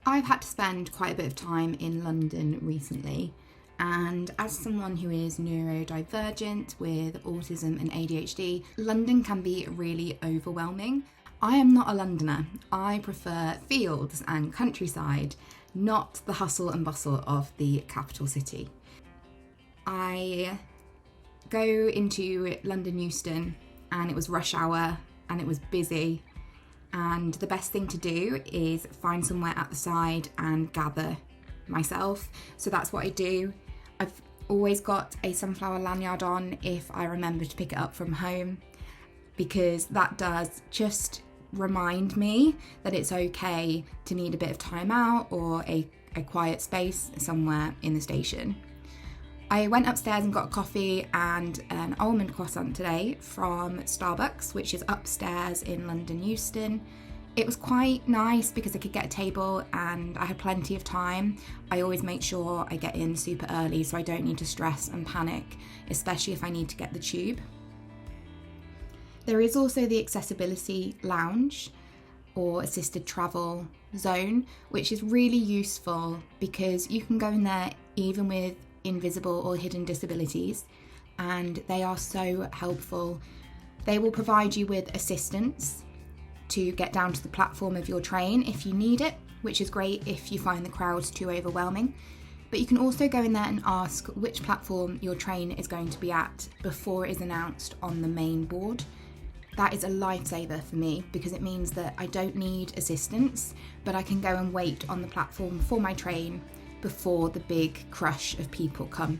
I've had to spend quite a bit of time in London recently, and as someone who is neurodivergent with autism and ADHD, London can be really overwhelming. I am not a Londoner. I prefer fields and countryside, not the hustle and bustle of the capital city. I go into London Euston and it was rush hour and it was busy, and the best thing to do is find somewhere at the side and gather myself. So that's what I do. I've always got a sunflower lanyard on if I remember to pick it up from home, because that does just remind me that it's okay to need a bit of time out or a quiet space somewhere in the station. I went upstairs and got a coffee and an almond croissant today from Starbucks, which is upstairs in London Euston. It was quite nice because I could get a table and I had plenty of time. I always make sure I get in super early so I don't need to stress and panic, especially if I need to get the tube. There is also the accessibility lounge or assisted travel zone, which is really useful because you can go in there even with invisible or hidden disabilities, and they are so helpful. They will provide you with assistance to get down to the platform of your train if you need it, which is great if you find the crowds too overwhelming. But you can also go in there and ask which platform your train is going to be at before it is announced on the main board. That is a lifesaver for me because it means that I don't need assistance, but I can go and wait on the platform for my train before the big crush of people come.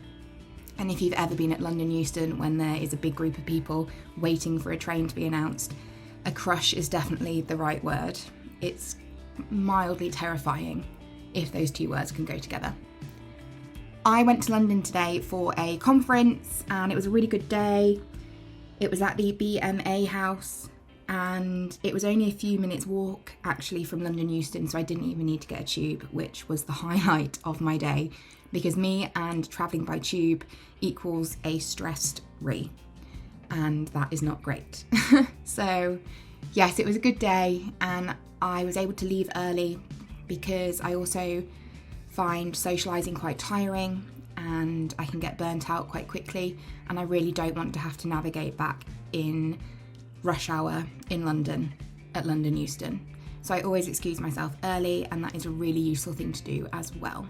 And if you've ever been at London Euston when there is a big group of people waiting for a train to be announced, a crush is definitely the right word. It's mildly terrifying if those two words can go together. I went to London today for a conference and it was a really good day. It was at the BMA house and it was only a few minutes walk actually from London Euston, so I didn't even need to get a tube, which was the highlight of my day because me and travelling by tube equals a stressed re, and that is not great. So yes, it was a good day and I was able to leave early because I also find socialising quite tiring and I can get burnt out quite quickly, and I really don't want to have to navigate back in rush hour in London at London Euston. So I always excuse myself early, and that is a really useful thing to do as well.